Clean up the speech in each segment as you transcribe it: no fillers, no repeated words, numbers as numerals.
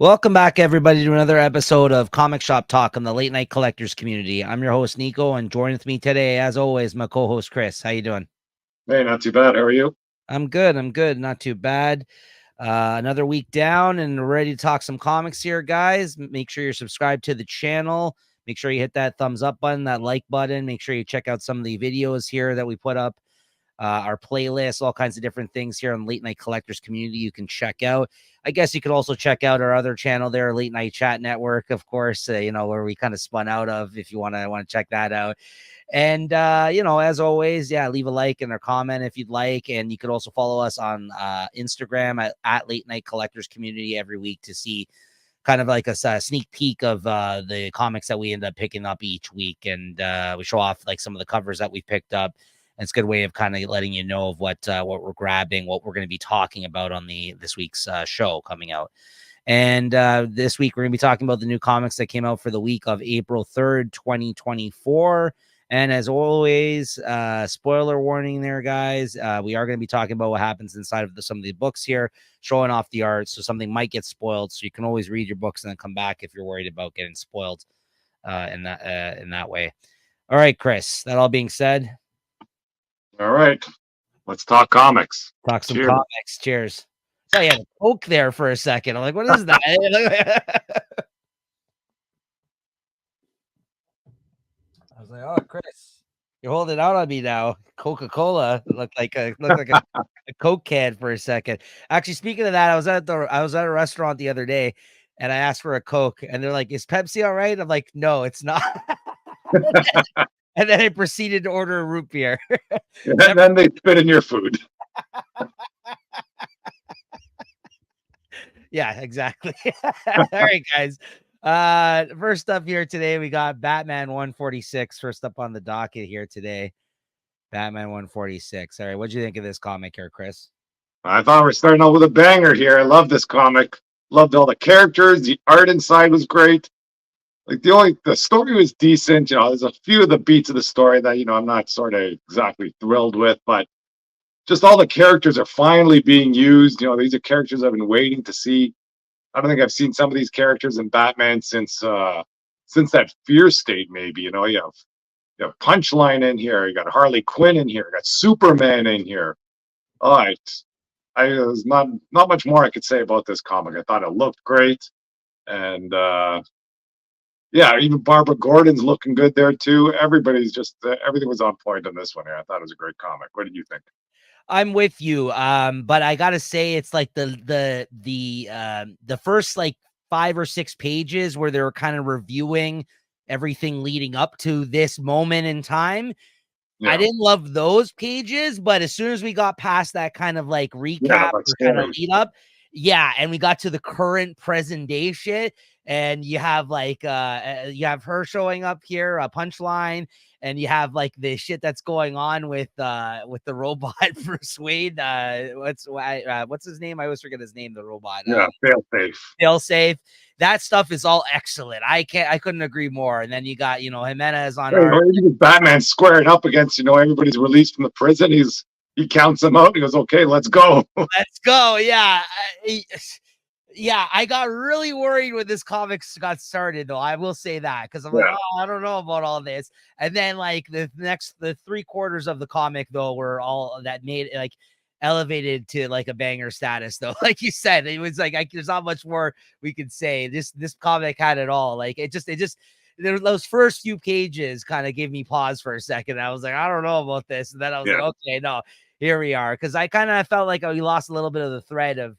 Welcome back, everybody, to another episode of Comic Shop Talk on the Late Night Collectors community. I'm your host, Nico, and joining with me today, as always, my co-host, Chris. How you doing? Hey, not too bad. How are you? I'm good. Not too bad. Another week down, and we're ready to talk some comics here, guys. Make sure you're subscribed to the channel. Make sure you hit that thumbs up button, that like button. Make sure you check out some of the videos here that we put up. Our playlist, all kinds of different things here on Late Night Collectors community you can check out. I guess you could also check out our other channel there, Late Night Chat Network, of course, where we kind of spun out of, if you want to check that out. And as always, leave a like and a comment if you'd like. And you could also follow us on Instagram at Late Night Collectors community every week to see kind of like a sneak peek of the comics that we end up picking up each week. And we show off like some of the covers that we picked up. And it's a good way of kind of letting you know of what we're grabbing, what we're going to be talking about on this week's show coming out. And this week, we're going to be talking about the new comics that came out for the week of April 3rd, 2024. And as always, spoiler warning there, guys. We are going to be talking about what happens inside of some of the books here, showing off the art. So something might get spoiled. So you can always read your books and then come back if you're worried about getting spoiled in that way. All right, Chris, that all being said, All right. Let's talk comics. talk some Cheers. comics. Cheers. So you had a Coke there for a second. I'm like, what is that? I was like, oh, Chris, you're holding out on me now. Coca-Cola looked like a Coke can for a second. Actually, speaking of that, I was at a restaurant the other day and I asked for a Coke and they're like, is Pepsi all right? I'm like, no, it's not. And then I proceeded to order a root beer. And then they spit in your food. Yeah, exactly. All right, guys. First up here today, we got Batman 146. First up on the docket here today. Batman 146. All right, what'd you think of this comic here, Chris? I thought we're starting out with a banger here. I love this comic. Loved all the characters. The art inside was great. Like the story was decent. There's a few of the beats of the story that, I'm not sort of exactly thrilled with, but just all the characters are finally being used. These are characters I've been waiting to see. I don't think I've seen some of these characters in Batman since that Fear State, maybe. You have Punchline in here, you got Harley Quinn in here, you got Superman in here. All right. There's not much more I could say about this comic. I thought it looked great. And even Barbara Gordon's looking good there too. Everybody's just everything was on point on this one here. I thought it was a great comic. What did you think? I'm with you. But I gotta say, it's like the first like 5 or 6 pages where they're kind of reviewing everything leading up to this moment in time. Yeah. I didn't love those pages, but as soon as we got past that kind of like recap or kind of lead up, and we got to the current present day shit, and you have like you have her showing up here, a Punchline, and you have like the shit that's going on with the robot Bruce Wayne. What's his name? I always forget his name. The robot. Failsafe. That stuff is all excellent. I couldn't agree more. And then you got Jimenez on. Batman squaring up against everybody's released from the prison. He counts them out. He goes, okay, let's go. Let's go. Yeah. I got really worried when this comics got started, though. I will say that because I'm like, oh, I don't know about all this. And then like the 3/4 of the comic, though, were all that made like elevated to like a banger status, though. Like you said, it was like there's not much more we could say. This comic had it all. Like it just those first few pages kind of gave me pause for a second. I was like, I don't know about this. And then I was like, okay, no, here we are. Because I kind of felt like we lost a little bit of the thread of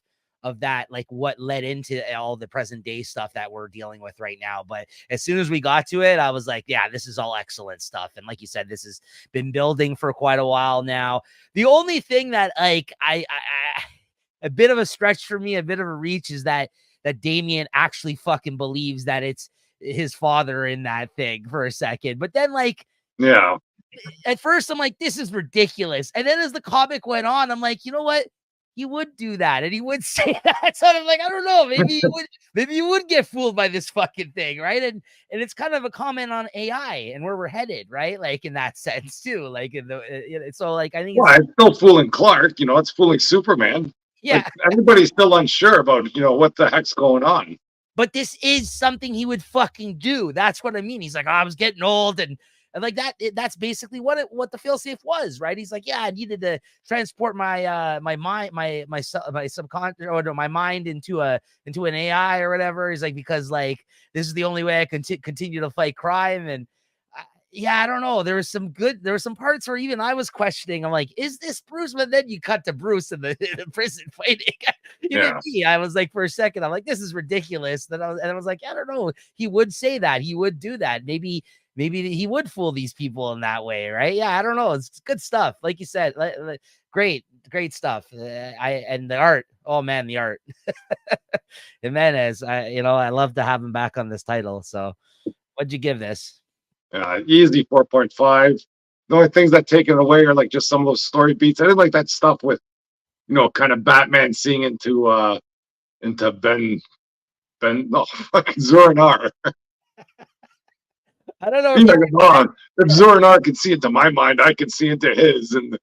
that, like what led into all the present day stuff that we're dealing with right now. But as soon as we got to it, I was like, yeah, this is all excellent stuff. And like you said, this has been building for quite a while now. The only thing that like I a bit of a stretch for me, a bit of a reach, is that Damian actually fucking believes that it's his father in that thing for a second. But then like, at first I'm like, this is ridiculous. And then as the comic went on, I'm like, you know what? He would do that and he would say that. So I'm like, I don't know, maybe you would get fooled by this fucking thing, right? And it's kind of a comment on AI and where we're headed, right? Like in that sense too. Like so like I think it's still fooling Clark, it's fooling Superman. Yeah, like, everybody's still unsure about what the heck's going on. but this is something he would fucking do. That's what I mean. He's like, oh, I was getting old, and like that. That's basically what the failsafe was, right? He's like, yeah, I needed to transport my mind, my subconscious, or no, my mind into an AI or whatever. He's like, because like this is the only way I can continue to fight crime. And yeah, I don't know. There were some parts where even I was questioning. I'm like, is this Bruce? But then you cut to Bruce in the prison fighting. Even me, I was like, for a second, I'm like, this is ridiculous. Then I was like, I don't know. He would say that. He would do that. Maybe he would fool these people in that way, right? Yeah, I don't know. It's good stuff. Like you said, great stuff. And the art. Oh man, the art. Jimenez, I love to have him back on this title. So, what'd you give this? Easy 4.5. The only things that take it away are like just some of those story beats. I didn't like that stuff with, kind of Batman seeing into Ben no fucking Zor-En-Arr. I don't know. Yeah, come on. If Zor-En-Arr can see into my mind, I can see into his, and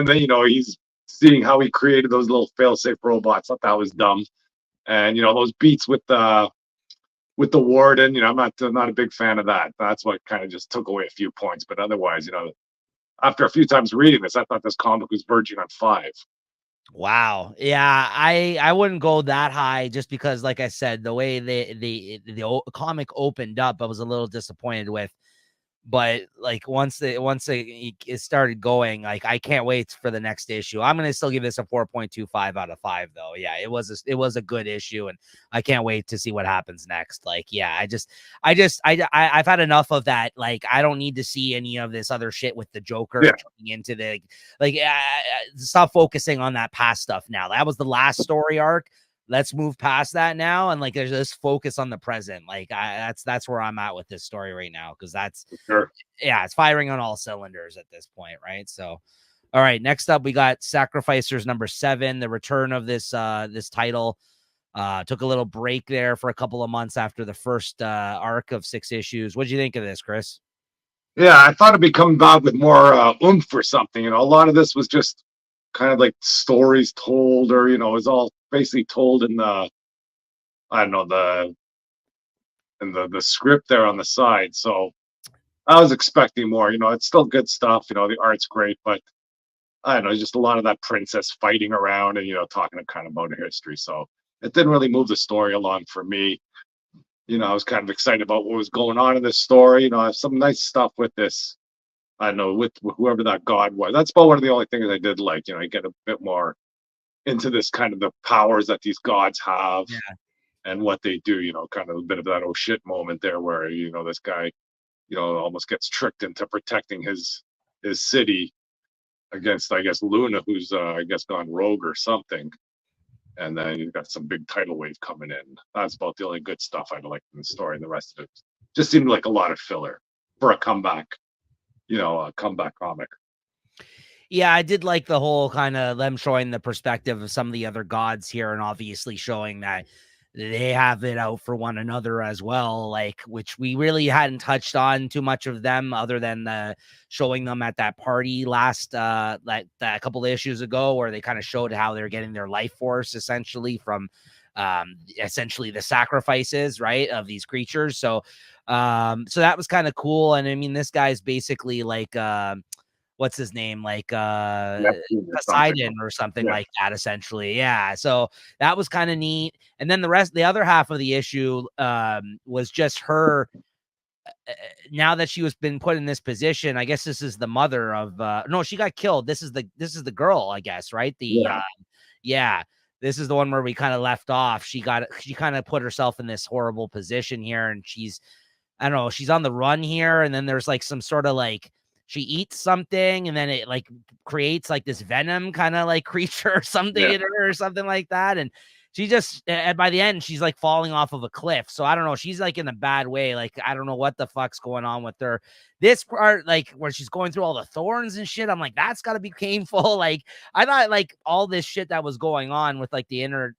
then he's seeing how he created those little failsafe robots. I thought that was dumb, and those beats with the warden. I'm not a big fan of that. That's what kind of just took away a few points. But otherwise, after a few times reading this, I thought this comic was verging on 5. Wow. Yeah, I wouldn't go that high just because, like I said, the way the comic opened up, I was a little disappointed with. But like once it started going, like I can't wait for the next issue. I'm gonna still give this a 4.25 out of 5, though. Yeah, it was a good issue, and I can't wait to see what happens next. Like, yeah, I've had enough of that. Like, I don't need to see any of this other shit with the Joker turning into the stop focusing on that past stuff now. That was the last story arc. Let's move past that now, and like there's this focus on the present. Like that's where I'm at with this story right now, because it's firing on all cylinders at this point, right? So, all right, next up we got Sacrificers number 7, the return of this title. Took a little break there for a couple of months after the first arc of 6 issues. What do you think of this, Chris? Yeah, I thought it'd be coming back with more oomph or something. A lot of this was just kind of like stories told, or it was all basically told in the script there on the side. So I was expecting more. It's still good stuff. The art's great, but I don't know, just a lot of that princess fighting around and talking kind of about her history. So it didn't really move the story along for me. I was kind of excited about what was going on in this story. I have some nice stuff with this. I don't know, with whoever that god was. That's about one of the only things I did like. You get a bit more into this kind of the powers that these gods have and what they do. Kind of a bit of that oh shit moment there where this guy almost gets tricked into protecting his city against, I guess, Luna, who's I guess gone rogue or something. And then you've got some big tidal wave coming in. That's about the only good stuff I liked in the story. And the rest of it just seemed like a lot of filler for a comeback. A comeback comic. Yeah, I did like the whole kind of them showing the perspective of some of the other gods here, and obviously showing that they have it out for one another as well, like, which we really hadn't touched on too much of them other than showing them at that party last that couple of issues ago, where they kind of showed how they're getting their life force essentially from essentially the sacrifices, right, of these creatures. So that was kind of cool. And I mean, this guy's basically like what's his name, like Poseidon or something like that, essentially. Yeah, so that was kind of neat. And then the other half of the issue was just her. Now that she was been put in this position, I guess this is the mother of no, she got killed. This is the girl, I guess, right? This is the one where we kind of left off. She kind of put herself in this horrible position here, and I don't know, she's on the run here, and then there's like some sort of like she eats something, and then it like creates like this venom kind of like creature or something in her or something like that. And she just, and by the end, she's like falling off of a cliff. So I don't know. She's like in a bad way. Like, I don't know what the fuck's going on with her. This part, like where she's going through all the thorns and shit, I'm like, that's gotta be painful. Like, I thought like all this shit that was going on with like the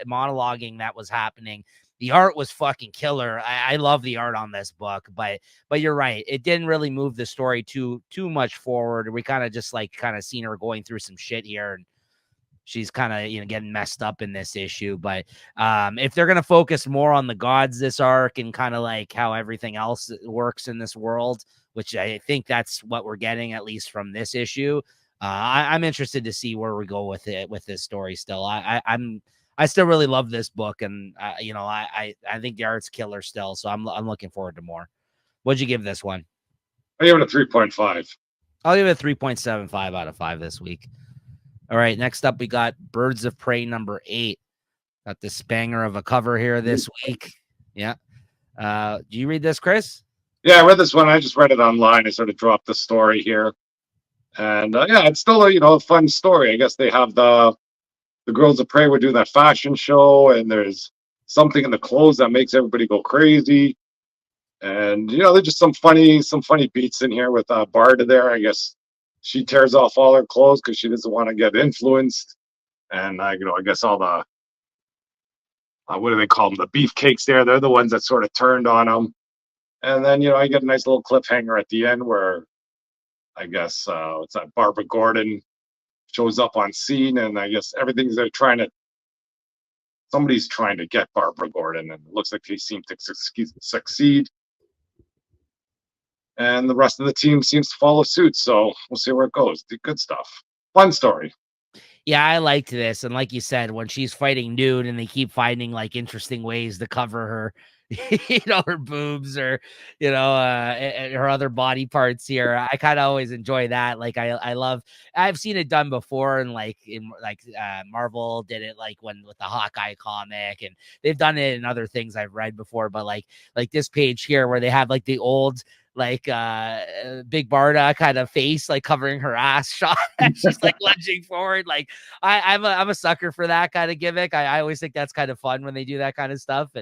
monologuing that was happening. The art was fucking killer. I love the art on this book, but you're right. It didn't really move the story too much forward. We kind of just like seen her going through some shit here. And she's kind of getting messed up in this issue. But if they're gonna focus more on the gods this arc and kind of like how everything else works in this world, which I think that's what we're getting at least from this issue. I'm interested to see where we go with it with this story. Still, I still really love this book, and I think the art's killer still. So I'm looking forward to more. What'd you give this one? I give it a 3.5. I'll give it a 3.75 out of 5 this week. All right, next up we got Birds of Prey number 8. Got this banger of a cover here this week. Yeah. Do you read this, Chris? Yeah, I read this one. I just read it online. I sort of dropped the story here. And yeah, it's still a fun story. I guess they have the Girls of Prey would do that fashion show, and there's something in the clothes that makes everybody go crazy. And there's just some funny beats in here with Barda there. I guess she tears off all her clothes because she doesn't want to get influenced. And I guess all the what do they call them? The beefcakes there. They're the ones that sort of turned on them. And then I get a nice little cliffhanger at the end where I guess it's that Barbara Gordon shows up on scene, and I guess somebody's trying to get Barbara Gordon, and it looks like they seem to succeed. And the rest of the team seems to follow suit, so we'll see where it goes. Good stuff. Fun story. Yeah, I liked this. And like you said, when she's fighting nude and they keep finding like interesting ways to cover her, her boobs or, her other body parts here. I kind of always enjoy that. Like I've seen it done before. And Marvel did it like with the Hawkeye comic, and they've done it in other things I've read before. But like this page here where they have like the old, Big Barda kind of face, like covering her ass shot. She's like lunging forward. Like I'm a sucker for that kind of gimmick. I always think that's kind of fun when they do that kind of stuff.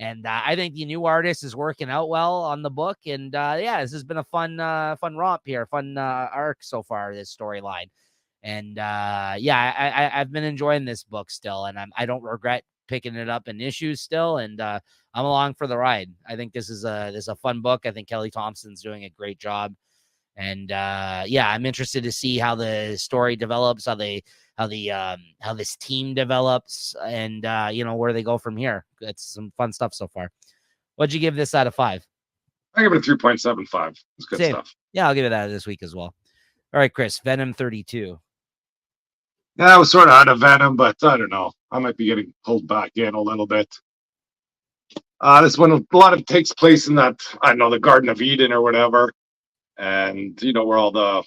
And I think the new artist is working out well on the book. And yeah, this has been a fun romp here, fun arc so far, this storyline. And yeah, I've been enjoying this book still, and I don't regret picking it up in issues still. And I'm along for the ride. I think this is a fun book. I think Kelly Thompson's doing a great job. And yeah, I'm interested to see how the story develops, how this team develops, and where they go from here. It's some fun stuff so far. What'd you give this out of 5? I give it a 3.75. It's good Same. stuff. Yeah, I'll give it that this week as well. All right, Chris, Venom 32. Yeah, I was sort of out of Venom, but I don't know. I might be getting pulled back in a little bit. This one, a lot of it takes place in that, I don't know, the Garden of Eden or whatever. And, where all the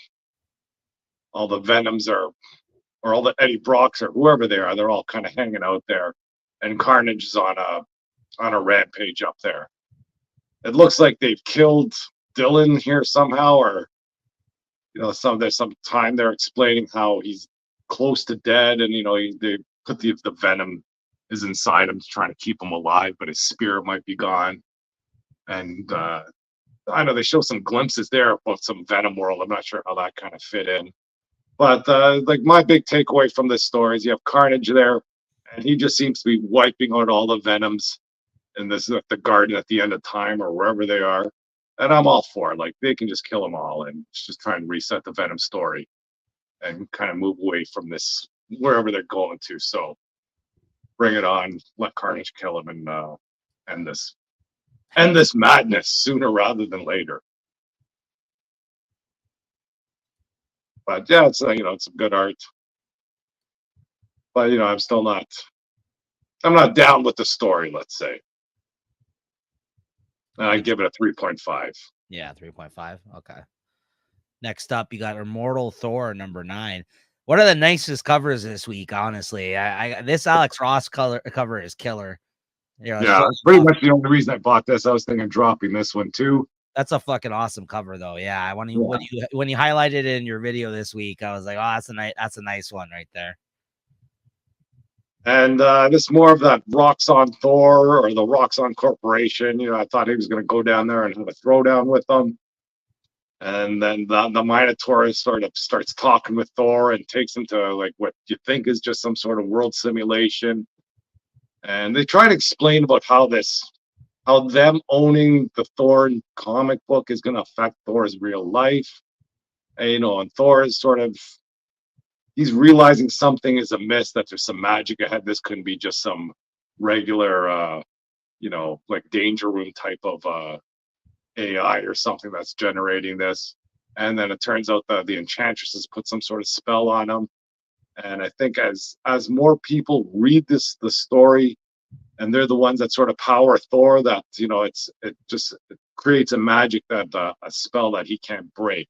Venoms are, or all the Eddie Brocks or whoever they are, they're all kind of hanging out there. And Carnage is on a rampage up there. It looks like they've killed Dylan here somehow, or, there's some time they're explaining how he's close to dead, and they put the venom is inside him, trying to keep him alive, but his spirit might be gone. And I know they show some glimpses there about some Venom world. I'm not sure how that kind of fit in, but like my big takeaway from this story is you have Carnage there, and he just seems to be wiping out all the Venoms in this the garden at the end of time or wherever they are. And I'm all for it. Like, they can just kill them all and just try and reset the Venom story and kind of move away from this wherever they're going to. So bring it on, let Carnage kill him, and end this madness sooner rather than later. But yeah, it's it's some good art. But I'm not down with the story, let's say. And I give it a 3.5. Yeah, 3.5. Okay. Next up, you got Immortal Thor number 9. One of the nicest covers this week, honestly. This Alex Ross cover is killer. Yeah, pretty much the only reason I bought this. I was thinking of dropping this one too. That's a fucking awesome cover, though. Yeah, when you highlighted it in your video this week, I was like, oh, that's a nice one right there. And this is more of that Roxxon Thor or the Roxxon Corporation. I thought he was going to go down there and have a throwdown with them. And then the Minotaur sort of starts talking with Thor and takes him to like what you think is just some sort of world simulation. And they try to explain about how them owning the Thor comic book is going to affect Thor's real life. And Thor is sort of he's realizing something is amiss, that there's some magic ahead. This couldn't be just some regular like danger room type of AI or something that's generating this. And then it turns out that the enchantress has put some sort of spell on him. And I think as more people read the story, and they're the ones that sort of power Thor, that it creates a magic, that a spell that he can't break.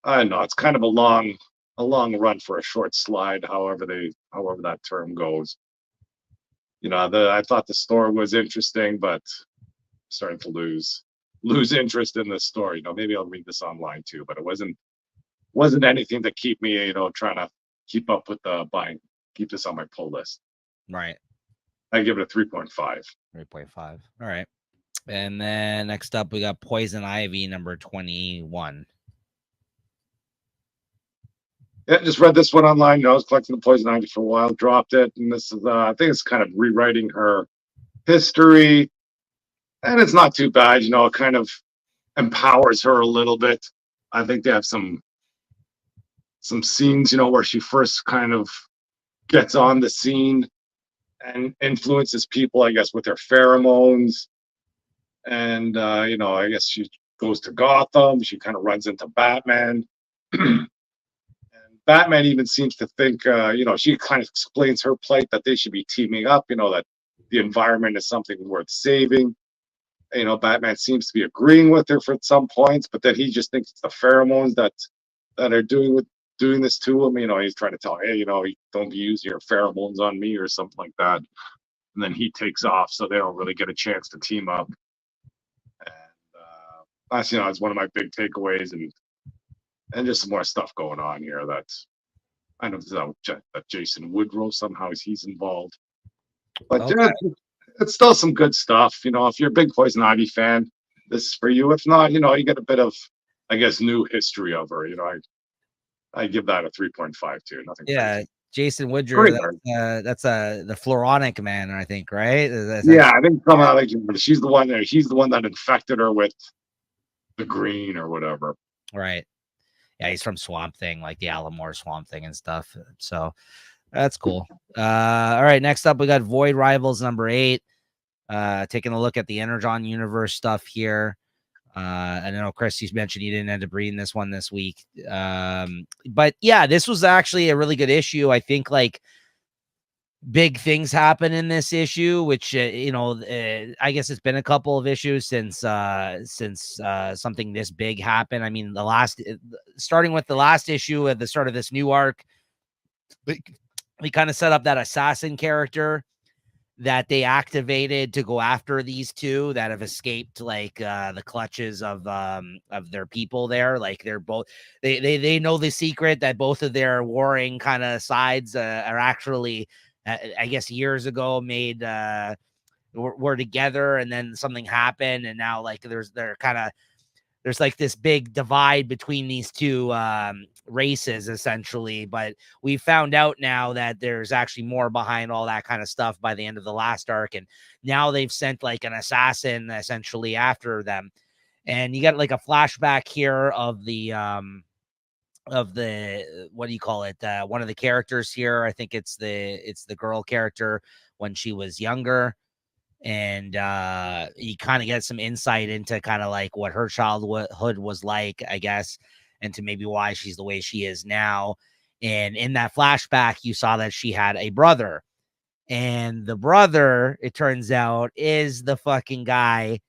I don't know. It's kind of a long run for a short slide, however that term goes. I thought the story was interesting, but I'm starting to lose interest in this story. Maybe I'll read this online too, but it wasn't anything to keep me, trying to keep up with the buying, keep this on my pull list. Right. I give it a 3.5. 3.5. All right. And then next up, we got Poison Ivy, number 21. Yeah, just read this one online. I was collecting the Poison Ivy for a while, dropped it, and this is I think it's kind of rewriting her history, and it's not too bad. It kind of empowers her a little bit. I think they have some scenes, where she first kind of gets on the scene and influences people, I guess, with her pheromones. And I guess she goes to Gotham. She kind of runs into Batman. And Batman even seems to think, she kind of explains her plight, that they should be teaming up, that the environment is something worth saving. Batman seems to be agreeing with her for some points, but then he just thinks it's the pheromones that are doing this to him. He's trying to tell her, hey, don't use your pheromones on me or something like that. And then he takes off, so they don't really get a chance to team up. And that's it's one of my big takeaways, and just some more stuff going on here. That's I know that Jason Woodrow somehow he's involved, but Okay. it's still some good stuff. If you're a big Poison Ivy fan, this is for you. If not, you get a bit of, I guess, new history of her. I give that a 3.5 too. Nothing crazy. Jason Woodrow. That's the Floronic Man, I think, right? Yeah, I think somehow she's the one. He's the one that infected her with the green or whatever. Right. Yeah, he's from Swamp Thing, like the Alamore Swamp Thing and stuff. So that's cool. All right, next up we got Void Rivals number 8. Taking a look at the Energon universe stuff here. I know, Chris, you mentioned you didn't end up reading this one this week. But yeah, this was actually a really good issue. I think like big things happen in this issue, which, I guess it's been a couple of issues since something this big happened. I mean, starting with the last issue at the start of this new arc, we kind of set up that assassin character that they activated to go after these two that have escaped like the clutches of their people there. Like they're both they know the secret that both of their warring kind of sides are actually I guess years ago made were together, and then something happened, and now like there's like this big divide between these two races, essentially. But we found out now that there's actually more behind all that kind of stuff by the end of the last arc. And now they've sent like an assassin essentially after them. And you got like a flashback here of the what do you call it? One of the characters here. I think it's the girl character when she was younger. And you kind of get some insight into kind of like what her childhood was like, I guess, and to maybe why she's the way she is now. And in that flashback, you saw that she had a brother, and the brother, it turns out, is the fucking guy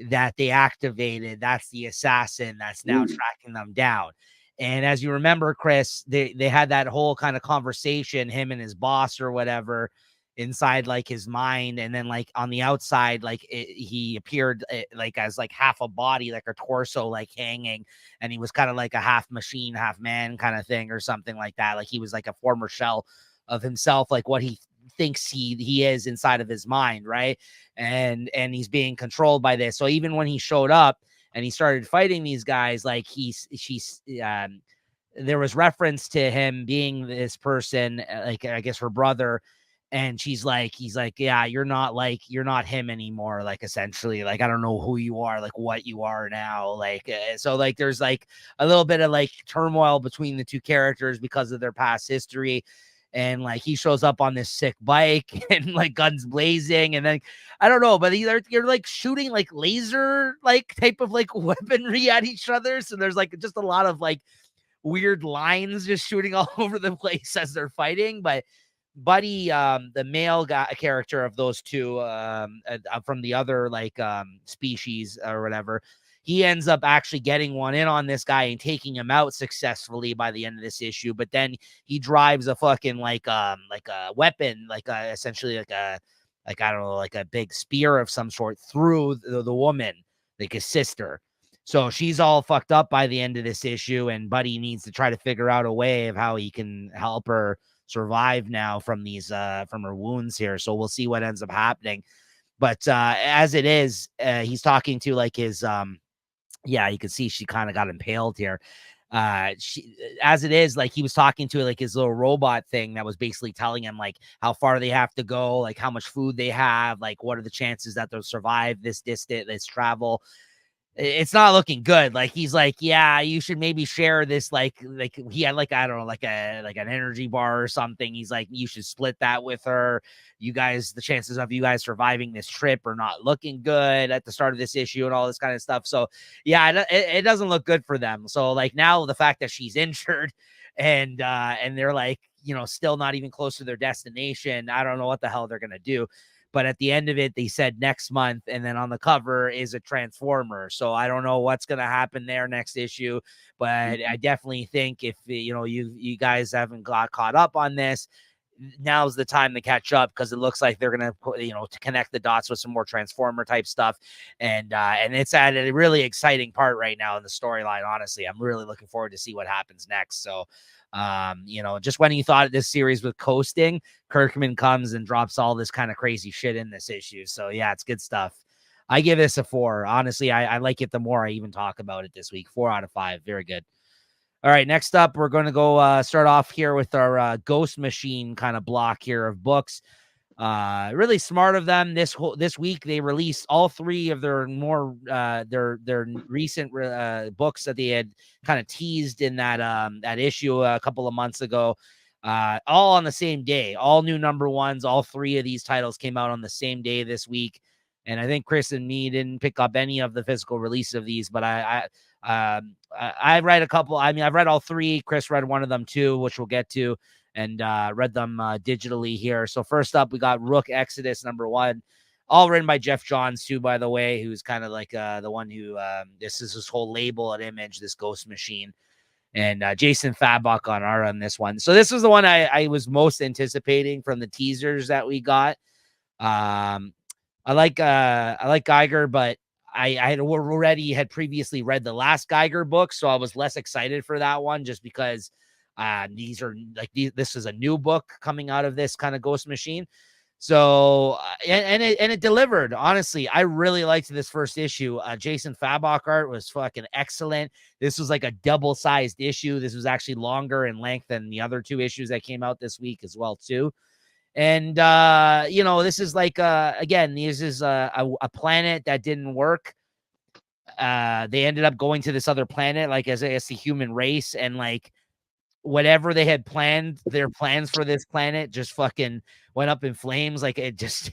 that they activated. That's the assassin that's now tracking them down. And as you remember, Chris, they had that whole kind of conversation, him and his boss or whatever, inside like his mind, and then like on the outside, like he appeared like as like half a body, like a torso, like hanging, and he was kind of like a half machine, half man kind of thing or something like that. Like he was like a former shell of himself, like what he thinks he is inside of his mind, right? And he's being controlled by this. So even when he showed up and he started fighting these guys, like there was reference to him being this person, like I guess her brother. And he's like, yeah, you're not him anymore. Like, essentially, like, I don't know who you are, like what you are now. Like, so like, there's like a little bit of like turmoil between the two characters because of their past history. And like, he shows up on this sick bike and like guns blazing. And then I don't know, but you're like shooting like laser, like type of like weaponry at each other. So there's like just a lot of like weird lines just shooting all over the place as they're fighting. But Buddy, the male guy character of those two, from the other like species or whatever, he ends up actually getting one in on this guy and taking him out successfully by the end of this issue. But then he drives a fucking like a weapon, like essentially like I don't know, like a big spear of some sort through the woman, like his sister. So she's all fucked up by the end of this issue, and Buddy needs to try to figure out a way of how he can help her survive now from these from her wounds here. So we'll see what ends up happening. But as it is, he's talking to like his yeah, you can see she kind of got impaled here. She, as it is, like he was talking to like his little robot thing that was basically telling him like how far they have to go, like how much food they have, like what are the chances that they'll survive this distance, this travel. It's not looking good. Like he's like, yeah, you should maybe share this. Like he had like, I don't know, like an energy bar or something. He's like, you should split that with her. You guys, the chances of you guys surviving this trip are not looking good at the start of this issue and all this kind of stuff. So yeah, it doesn't look good for them. So like now the fact that she's injured and they're like, you know, still not even close to their destination. I don't know what the hell they're gonna do. But at the end of it, they said next month, and then on the cover is a Transformer. So I don't know what's going to happen there next issue, but I definitely think if you guys haven't got caught up on this, now's the time to catch up, because it looks like they're going to put, to connect the dots with some more Transformer type stuff. And it's at a really exciting part right now in the storyline. Honestly, I'm really looking forward to see what happens next. So, just when you thought this series was coasting, Kirkman comes and drops all this kind of crazy shit in this issue. So yeah, it's good stuff. I give this a 4. Honestly, I like it the more I even talk about it this week. 4 out of 5. Very good. All right, next up, we're going to go start off here with our Ghost Machine kind of block here of books. Really smart of them. This week they released all 3 of their more their recent books that they had kind of teased in that issue a couple of months ago. All on the same day, all new number 1s. All 3 of these titles came out on the same day this week. And I think Chris and me didn't pick up any of the physical release of these, but I read a couple. I mean, I've read all 3. Chris read one of them too, which we'll get to, and read them digitally here. So first up, we got Rook Exodus number 1, all written by Jeff Johns too, by the way, who's kind of like the one who this is his whole label at Image, this Ghost Machine. And Jason Fabok on art on this one. So this was the one I was most anticipating from the teasers that we got. I like Geiger, but I had previously read the last Geiger book, so I was less excited for that one, just because this is a new book coming out of this kind of Ghost Machine. So and it delivered. Honestly, I really liked this first issue. Jason Fabok art was fucking excellent. This was like a double-sized issue. This was actually longer in length than the other 2 issues that came out this week as well too. And this is like again, this is a planet that didn't work. They ended up going to this other planet, like as the human race, and like whatever they had planned, their plans for this planet just fucking went up in flames. Like it just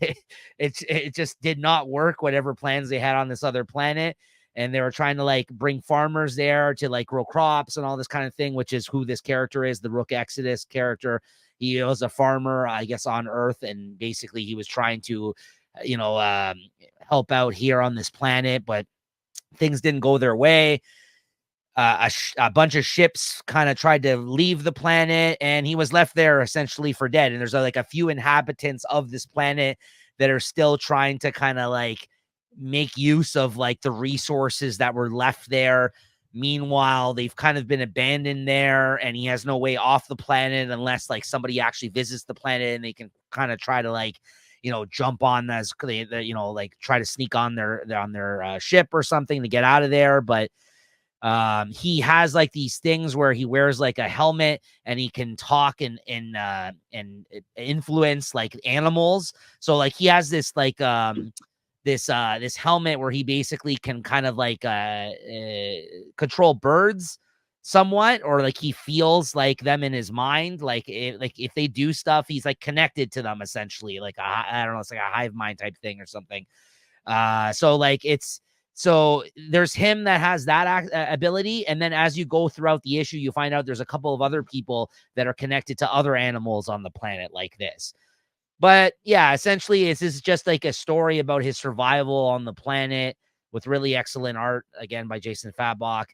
it just did not work, whatever plans they had on this other planet. And they were trying to like bring farmers there to like grow crops and all this kind of thing, which is who this character is, the Rook Exodus character. He was a farmer, I guess, on Earth, and basically he was trying to, help out here on this planet, but things didn't go their way. A bunch of ships kind of tried to leave the planet, and he was left there essentially for dead. And there's like a few inhabitants of this planet that are still trying to kind of like make use of like the resources that were left there. Meanwhile, they've kind of been abandoned there, and he has no way off the planet unless like somebody actually visits the planet, and they can kind of try to like, jump on as like try to sneak on their ship or something to get out of there. But He has like these things where he wears like a helmet and he can talk and influence like animals. So like he has this like this helmet where he basically can kind of like control birds somewhat, or like he feels like them in his mind, like if they do stuff, he's like connected to them essentially, like I don't know, it's like a hive mind type thing or something. So like so there's him that has that ability, and then as you go throughout the issue, you find out there's a couple of other people that are connected to other animals on the planet like this. But yeah, essentially, this is just like a story about his survival on the planet with really excellent art, again, by Jason Fabok.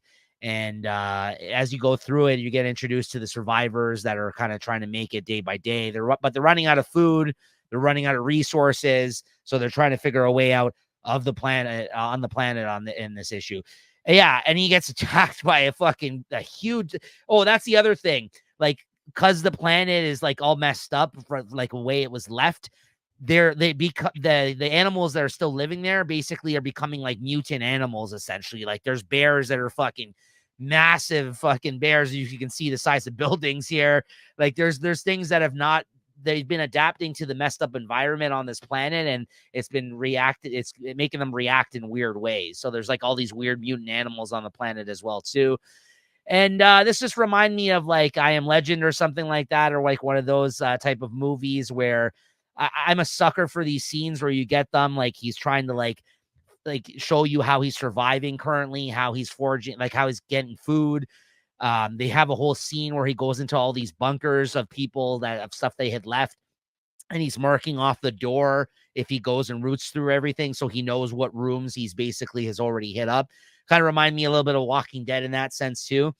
And as you go through it, you get introduced to the survivors that are kind of trying to make it day by day. But they're running out of food, they're running out of resources, so they're trying to figure a way out of the planet in this issue. Yeah, and he gets attacked by a huge. Oh, that's the other thing. Like, because the planet is like all messed up for like the way it was left, they become the animals that are still living there basically are becoming like mutant animals essentially. Like there's bears that are fucking massive fucking bears. You can see the size of buildings here. Like there's things that they've been adapting to the messed up environment on this planet, and it's making them react in weird ways. So there's like all these weird mutant animals on the planet as well too. And this just remind me of like I Am Legend or something like that, or like one of those type of movies where I'm a sucker for these scenes where you get them like he's trying to like show you how he's surviving currently, how he's foraging, like how he's getting food. They have a whole scene where he goes into all these bunkers of people that have stuff they had left, and he's marking off the door if he goes and roots through everything, so he knows what rooms he's basically has already hit up. Kind of remind me a little bit of Walking Dead in that sense too.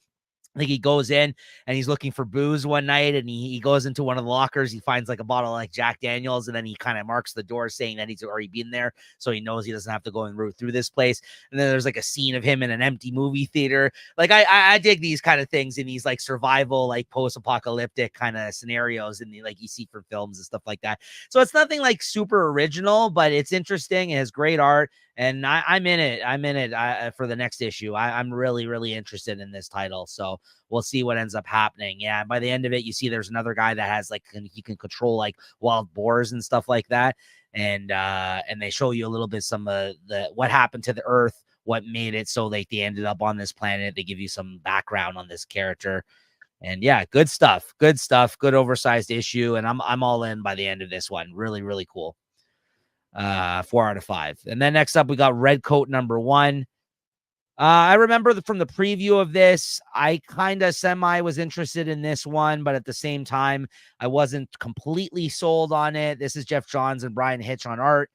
I think he goes in and he's looking for booze one night, and he goes into one of the lockers. He finds like a bottle of like Jack Daniels, and then he kind of marks the door saying that he's already been there, so he knows he doesn't have to go and root through this place. And then there's like a scene of him in an empty movie theater. Like I dig these kind of things in these like survival, like post-apocalyptic kind of scenarios, and like you see from films and stuff like that. So it's nothing like super original, but it's interesting. It has great art. And I'm in it. For the next issue. I'm really, really interested in this title. So we'll see what ends up happening. Yeah. By the end of it, you see there's another guy that has like, he can control like wild boars and stuff like that. And they show you a little bit some of what happened to the Earth, what made it so like they ended up on this planet. They give you some background on this character. And yeah, good stuff. Good oversized issue. And I'm all in by the end of this one. Really, really cool. 4 out of 5. And then next up, we got Redcoat #1. I remember from the preview of this, I kind of semi was interested in this one, but at the same time, I wasn't completely sold on it. This is Jeff Johns and Brian Hitch on art.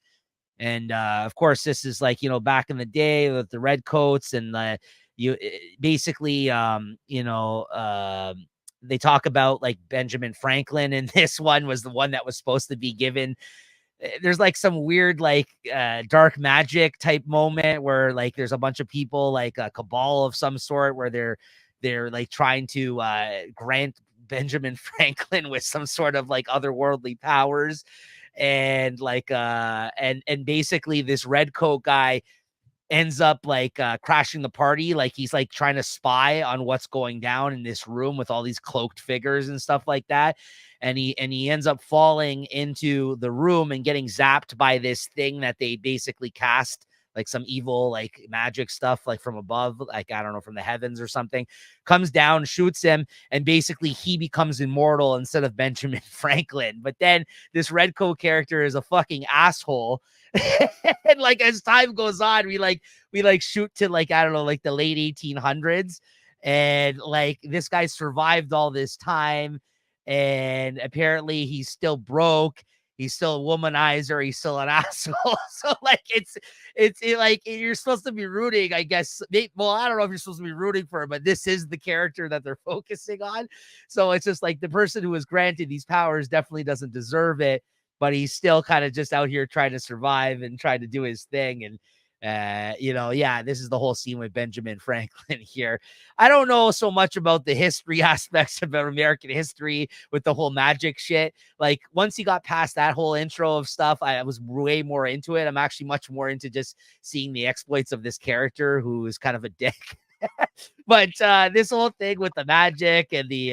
And of course, this is like, back in the day with the Redcoats, and basically, they talk about like Benjamin Franklin, and this one was the one that was supposed to be given. There's like some weird like dark magic type moment where like there's a bunch of people like a cabal of some sort where they're like trying to grant Benjamin Franklin with some sort of like otherworldly powers, and like and basically this Redcoat guy ends up like crashing the party. Like he's like trying to spy on what's going down in this room with all these cloaked figures and stuff like that. And he ends up falling into the room and getting zapped by this thing that they basically cast like some evil like magic stuff like from above, like I don't know, from the heavens or something, comes down, shoots him, and basically he becomes immortal instead of Benjamin Franklin. But then this Redcoat character is a fucking asshole. And like as time goes on, we shoot to like I don't know, like the late 1800s, and like this guy survived all this time, and apparently he's still broke. He's still a womanizer. He's still an asshole. So like it's like you're supposed to be rooting, I guess. Well, I don't know if you're supposed to be rooting for him, but this is the character that they're focusing on. So it's just like the person who was granted these powers definitely doesn't deserve it, but he's still kind of just out here trying to survive and trying to do his thing. And this is the whole scene with Benjamin Franklin here. I don't know so much about the history aspects of American history with the whole magic shit. Like once he got past that whole intro of stuff, I was way more into it. I'm actually much more into just seeing the exploits of this character who is kind of a dick. But this whole thing with the magic and the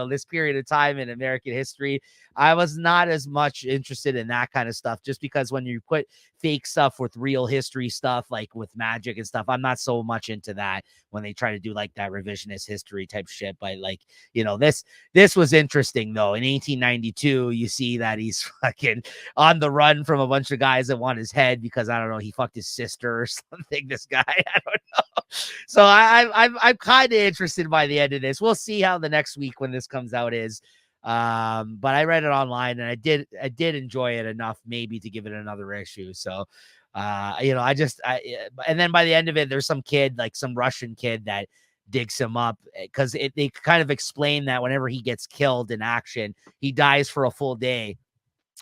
this period of time in American history, I was not as much interested in that kind of stuff, just because when you put fake stuff with real history stuff, like with magic and stuff, I'm not so much into that when they try to do like that revisionist history type shit. But like, this was interesting though. In 1892, you see that he's fucking on the run from a bunch of guys that want his head because, I don't know, he fucked his sister or something. This guy, I don't know. So I'm kind of interested by the end of this. We'll see how the next week when this comes out is. But I read it online and I did enjoy it enough maybe to give it another issue. So, and then by the end of it, there's some kid, like some Russian kid, that digs him up because they kind of explain that whenever he gets killed in action, he dies for a full day.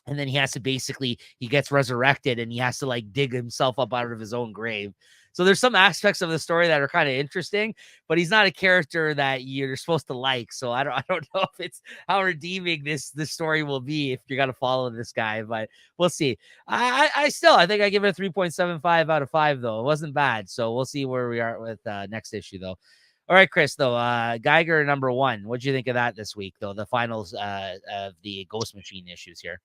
And then he gets resurrected and he has to like dig himself up out of his own grave. So there's some aspects of the story that are kind of interesting, but he's not a character that you're supposed to like. So I don't know if it's how redeeming this story will be if you're gonna follow this guy, but we'll see. I think I give it a 3.75 out of 5 though. It wasn't bad. So we'll see where we are with next issue though. All right, Chris, though, Geiger #1. What'd you think of that this week, though? The finals of the Ghost Machine issues here.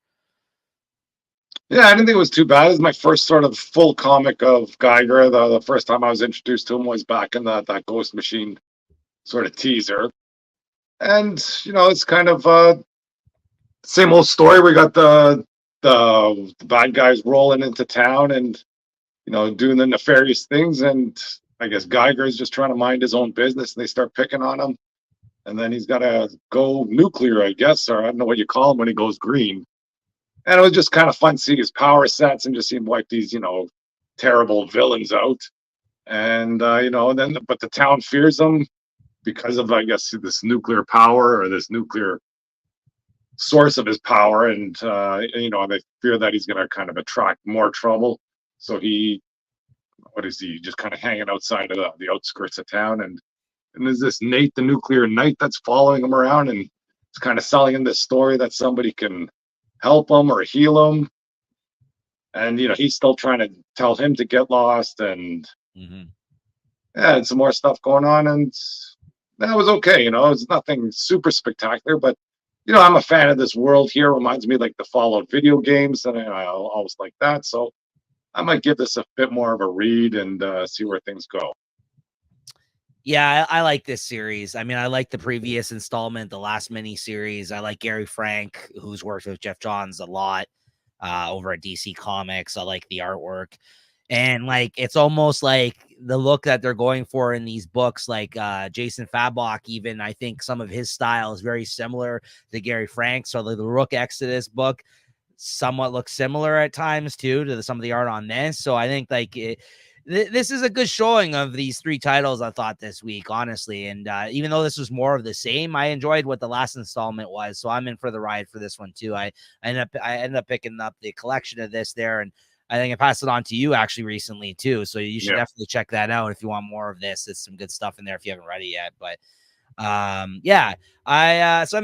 Yeah, I didn't think it was too bad. It was my first sort of full comic of Geiger. The first time I was introduced to him was back in that Ghost Machine sort of teaser. And, it's kind of same old story. We got the bad guys rolling into town and, doing the nefarious things. And I guess Geiger is just trying to mind his own business and they start picking on him. And then he's got to go nuclear, I guess, or I don't know what you call him when he goes green. And it was just kind of fun seeing his power sets and just seeing him wipe these, terrible villains out. And, but the town fears him because of, I guess, this nuclear power or this nuclear source of his power. And, they fear that he's going to kind of attract more trouble. So what is he, just kind of hanging outside of the outskirts of town. And there's this Nate, the nuclear knight, that's following him around. And it's kind of selling him this story that somebody can help him or heal him, and he's still trying to tell him to get lost, and and some more stuff going on, and that was okay. It's nothing super spectacular, but I'm a fan of this world here. It reminds me like the Fallout video games, and I always like that, so I might give this a bit more of a read and see where things go. Yeah, I like this series. I mean, I like the previous installment, the last mini series. I like Gary Frank, who's worked with Jeff Johns a lot over at DC Comics. I like the artwork. And like, it's almost like the look that they're going for in these books, like Jason Fabok, even, I think some of his style is very similar to Gary Frank. So the Rook Exodus book somewhat looks similar at times too to some of the art on this. So I think like this is a good showing of these 3 titles, I thought, this week, honestly. And even though this was more of the same, I enjoyed what the last installment was. So I'm in for the ride for this one too. I ended up picking up the collection of this there, and I think I passed it on to you actually recently too. So you should definitely check that out if you want more of this. It's some good stuff in there if you haven't read it yet. But so I'm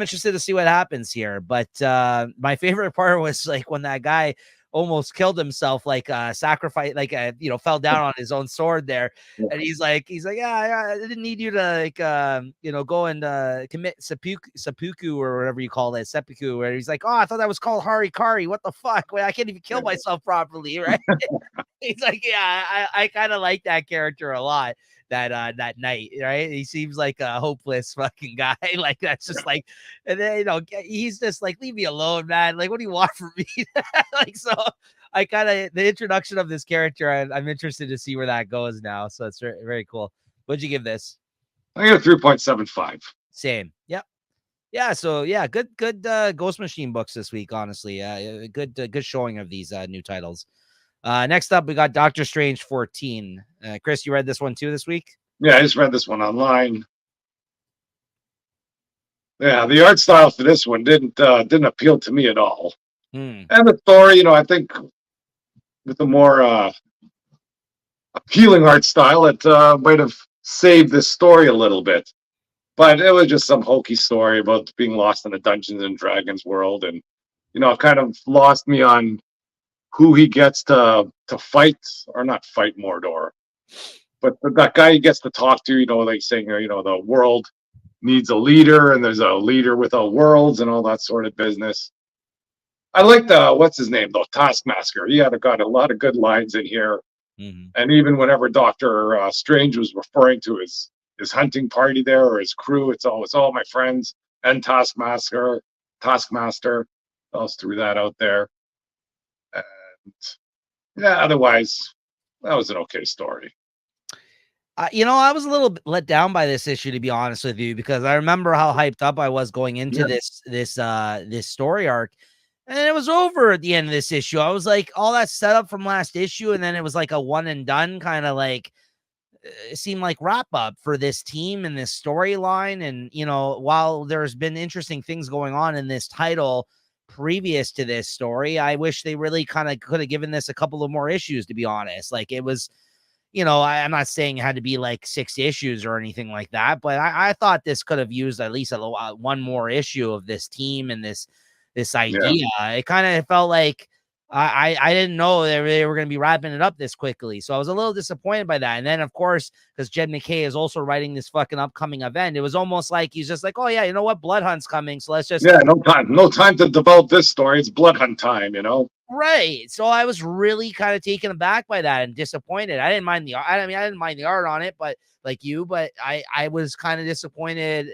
interested to see what happens here. But my favorite part was like when that guy almost killed himself, like sacrifice, like fell down on his own sword there. And he's like, yeah, I didn't need you to like go and commit seppuku or whatever you call it, seppuku. Where he's like, oh, I thought that was called harikari. What the fuck? Wait, I can't even kill myself properly, right? He's like, yeah, I kind of like that character a lot. That night, right? He seems like a hopeless fucking guy. Like that's just like, and then he's just like, leave me alone, man. Like, what do you want from me? Like, so I kind of the introduction of this character. I'm interested to see where that goes now. So it's very, very cool. What'd you give this? I got a 3.75. Same. Yep. Yeah. So yeah, good Ghost Machine books this week. Honestly, good showing of these new titles. Next up, we got Doctor Strange 14. Chris, you read this one too this week? Yeah, I just read this one online. Yeah, the art style for this one didn't appeal to me at all. And the story, I think with a more appealing art style, it might have saved this story a little bit. But it was just some hokey story about being lost in a Dungeons and Dragons world, and it kind of lost me on who he gets to fight or not fight Mordor. but that guy he gets to talk to, like saying, the world needs a leader, and there's a leader without worlds, and all that sort of business. I like the what's his name though, Taskmaster. He had got a lot of good lines in here, and even whenever Doctor Strange was referring to his hunting party there or his crew, it's all my friends and Taskmaster. I also threw that out there, and yeah, otherwise that was an okay story. I was a little bit let down by this issue, to be honest with you, because I remember how hyped up I was going into this story arc, and it was over at the end of this issue. I was like, all that setup from last issue, and then it was like a one and done kind of like, it seemed like wrap up for this team and this storyline. And while there's been interesting things going on in this title previous to this story, I wish they really kind of could have given this a couple of more issues, to be honest. Like, it was, I'm not saying it had to be like 6 issues or anything like that, but I thought this could have used at least one more issue of this team and this idea. Yeah. It kind of felt like I didn't know they were going to be wrapping it up this quickly. So I was a little disappointed by that. And then, of course, because Jed MacKay is also writing this fucking upcoming event, it was almost like he's just like, oh yeah, you know what? Blood Hunt's coming. So let's just. Yeah, no time to develop this story. It's Blood Hunt time, Right. So I was really kind of taken aback by that and disappointed. I didn't mind the art. I didn't mind the art on it, but I was kind of disappointed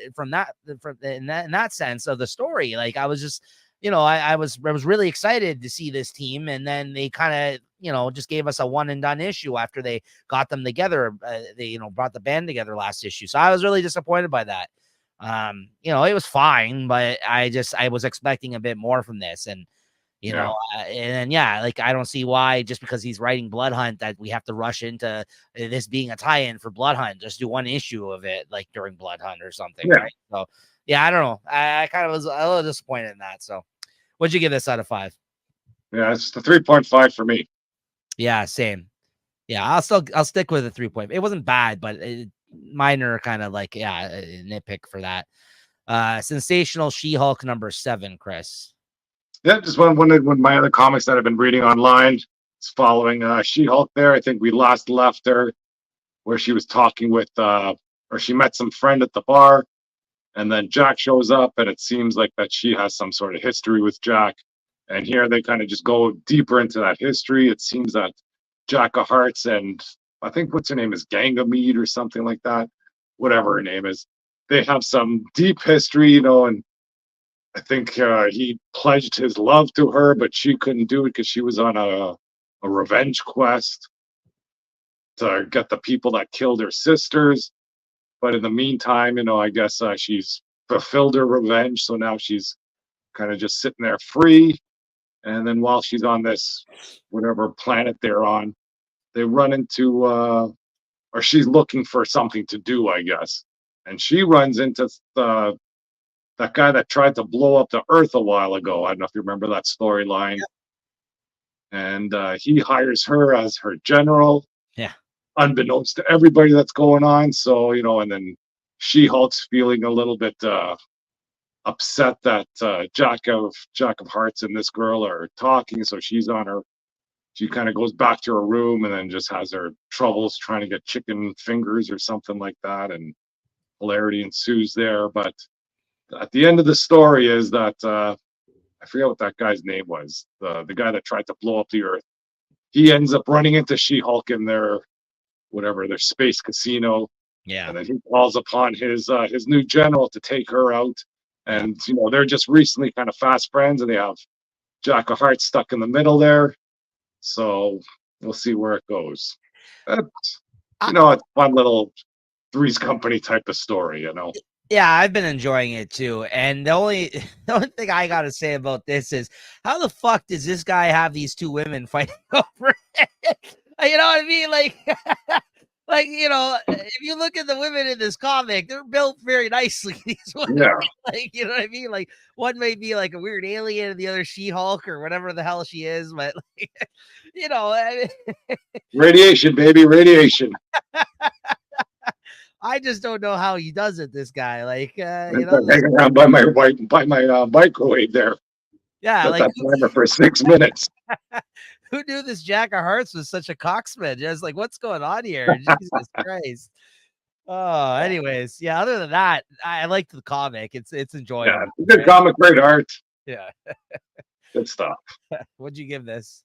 in that sense of the story. Like, I was just, I was really excited to see this team, and then they kind of, just gave us a one and done issue after they got them together. They, brought the band together last issue. So I was really disappointed by that. It was fine, but I was expecting a bit more from this. And, and then, like, I don't see why, just because he's writing Blood Hunt, that we have to rush into this being a tie-in for Blood Hunt. Just do one issue of it, like during Blood Hunt or something, right? So, yeah, I don't know. I kind of was a little disappointed in that. So, what'd you give this out of 5? Yeah, it's the 3.5 for me. Yeah, same. Yeah, I'll stick with a 3.5. It wasn't bad, but minor kind of like, nitpick for that. Sensational She-Hulk number 7, Chris. Yeah, just one of my other comics that I've been reading online. It's following She-Hulk there. I think we last left her where she was talking with, or she met some friend at the bar, and then Jack shows up, and it seems like that she has some sort of history with Jack. And here they kind of just go deeper into that history. It seems that Jack of Hearts and I think what's her name is Gangamede or something like that, whatever her name is. They have some deep history, and I think he pledged his love to her, but she couldn't do it because she was on a revenge quest to get the people that killed her sisters. But in the meantime, I guess she's fulfilled her revenge. So now she's kind of just sitting there free. And then while she's on this, whatever planet they're on, they run into, or she's looking for something to do, I guess. And she runs into that guy that tried to blow up the Earth a while ago. I don't know if you remember that storyline. Yeah. And he hires her as her general. Yeah. Unbeknownst to everybody that's going on. So, and then She-Hulk's feeling a little bit upset that Jack of Hearts and this girl are talking. So she kind of goes back to her room and then just has her troubles trying to get chicken fingers or something like that. And hilarity ensues there. But at the end of the story is that I forget what that guy's name was. The guy that tried to blow up the Earth. He ends up running into She-Hulk in their space casino. Yeah. And then he calls upon his new general to take her out. And they're just recently kind of fast friends, and they have Jack of Hearts stuck in the middle there. So we'll see where it goes. It's a fun little Three's Company type of story, Yeah, I've been enjoying it too. And the only thing I gotta say about this is, how the fuck does this guy have these 2 women fighting over it? You know what I mean? Like, if you look at the women in this comic, they're built very nicely. These women, yeah. Like, you know what I mean? Like, one may be like a weird alien, and the other She-Hulk or whatever the hell she is. But like, radiation, baby, radiation. I just don't know how he does it. This guy, like, hanging around by my microwave there. Yeah, let that timer for 6 minutes. Who knew this Jack of Hearts was such a cocksman? Just like, what's going on here? Jesus Christ. Oh, anyways, yeah. Other than that, I liked the comic. It's enjoyable. Yeah, it's a good comic, great art. Yeah. Good stuff. What'd you give this?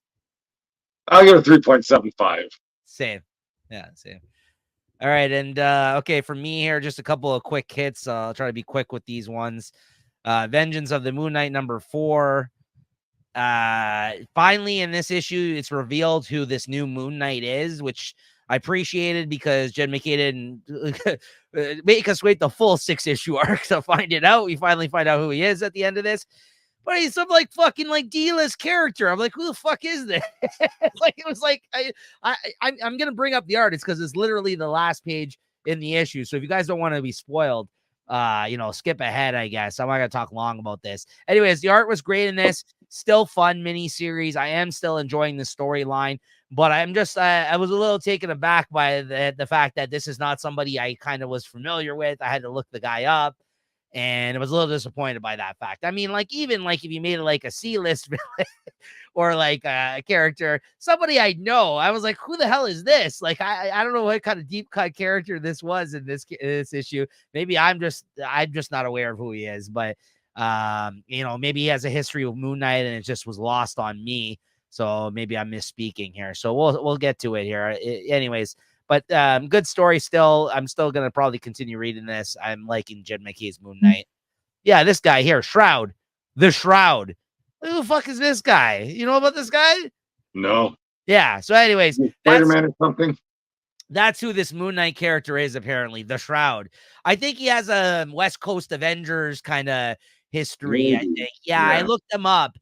I'll give it 3.75. Same. Yeah, same. All right, and okay, for me here, just a couple of quick hits. I'll try to be quick with these ones. Vengeance of the Moon Knight #4. Finally, in this issue, it's revealed who this new Moon Knight is, which I appreciated because Jed McKay didn't make us wait the full 6-issue arc to find it out. We finally find out who he is at the end of this. But he's some like fucking like D-list character. I'm like, who the fuck is this? Like, it was like I'm gonna bring up the art. It's because it's literally the last page in the issue. So if you guys don't want to be spoiled, skip ahead, I guess. I'm not gonna talk long about this. Anyways, the art was great in this. Still fun mini series. I am still enjoying the storyline, but I'm just I was a little taken aback by the fact that this is not somebody I kind of was familiar with. I had to look the guy up. And I was a little disappointed by that fact. I mean, like, even like if you made it like a C-list villain or like a character, somebody I know, I was like, who the hell is this? Like, I don't know what kind of deep cut character this was in this issue. Maybe I'm just not aware of who he is, but maybe he has a history with Moon Knight and it just was lost on me. So maybe I'm misspeaking here. So we'll get to it here. Anyways. But good story still. I'm still going to probably continue reading this. I'm liking Jed McKay's Moon Knight. Yeah, this guy here, Shroud. The Shroud. Who the fuck is this guy? You know about this guy? No. Yeah, so anyways. Spider-Man or something? That's who this Moon Knight character is, apparently. The Shroud. I think he has a West Coast Avengers kind of history, I think. Yeah, I looked him up.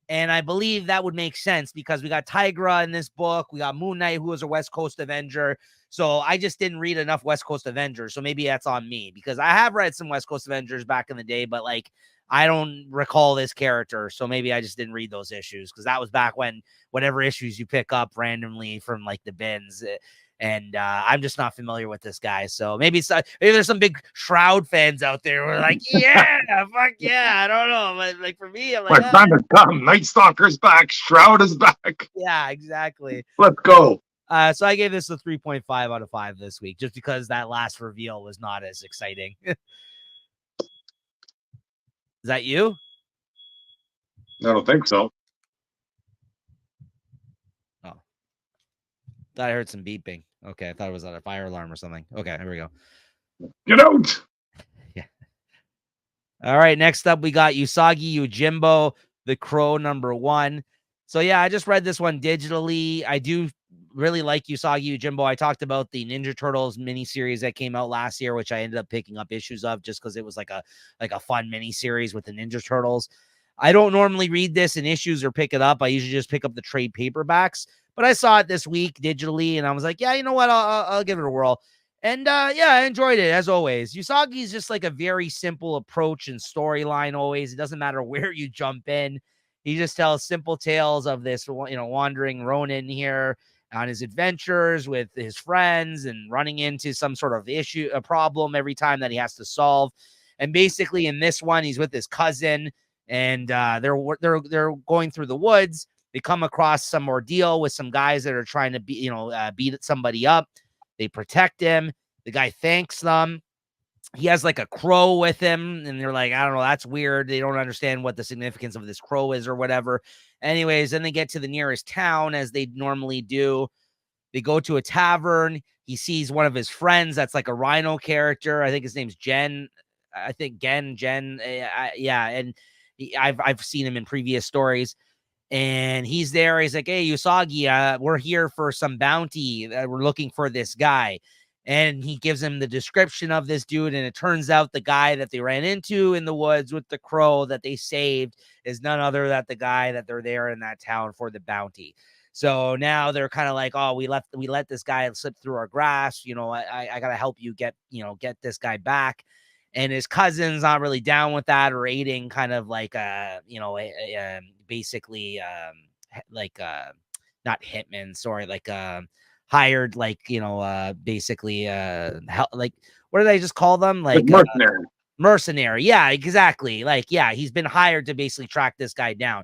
And I believe that would make sense because we got Tigra in this book. We got Moon Knight, who was a West Coast Avenger. So I just didn't read enough West Coast Avengers. So maybe that's on me because I have read some West Coast Avengers back in the day, but like I don't recall this character. So maybe I just didn't read those issues because that was back when whatever issues you pick up randomly from like the bins. And I'm just not familiar with this guy. So maybe there's some big Shroud fans out there who are like, yeah, fuck yeah. I don't know. But like for me, I'm like, my time has come. Night Stalker's back. Shroud is back. Yeah, exactly. Let's go. So I gave this a 3.5 out of 5 this week, just because that last reveal was not as exciting. Is that you? I don't think so. Oh, thought I heard some beeping. Okay, I thought it was a fire alarm or something. Okay, here we go. Get out. Yeah. All right, next up we got Usagi Yojimbo, The Crow #1. So yeah, I just read this one digitally. I do really like Usagi Yojimbo. I talked about the Ninja Turtles miniseries that came out last year, which I ended up picking up issues of just because it was like a fun miniseries with the Ninja Turtles. I don't normally read this in issues or pick it up. I usually just pick up the trade paperbacks, but I saw it this week digitally and I was like, yeah, you know what? I'll give it a whirl. And yeah, I enjoyed it as always. Usagi is just like a very simple approach and storyline always. It doesn't matter where you jump in. He just tells simple tales of this, wandering Ronin here on his adventures with his friends and running into some sort of a problem every time that he has to solve. And basically in this one, he's with his cousin and they're going through the woods. They come across some ordeal with some guys that are trying to beat somebody up. They protect him. The guy thanks them. He has like a crow with him and they're like, I don't know, that's weird. They don't understand what the significance of this crow is or whatever. Anyways, then they get to the nearest town as they normally do. They go to a tavern. He sees one of his friends that's like a rhino character. I think his name's Jen. I think Jen. Yeah, and I've seen him in previous stories. And he's there. He's like, hey, Usagi, we're here for some bounty. We're looking for this guy. And he gives him the description of this dude. And it turns out the guy that they ran into in the woods with the crow that they saved is none other than the guy that they're there in that town for the bounty. So now they're kind of like, oh, we let this guy slip through our grasp. I got to help you get this guy back. And his cousin's not really down with that or aiding kind of like, basically not hitman, sorry, like hired, like, basically like, what did I just call them? Like mercenary. Yeah, exactly. Like, yeah, he's been hired to basically track this guy down.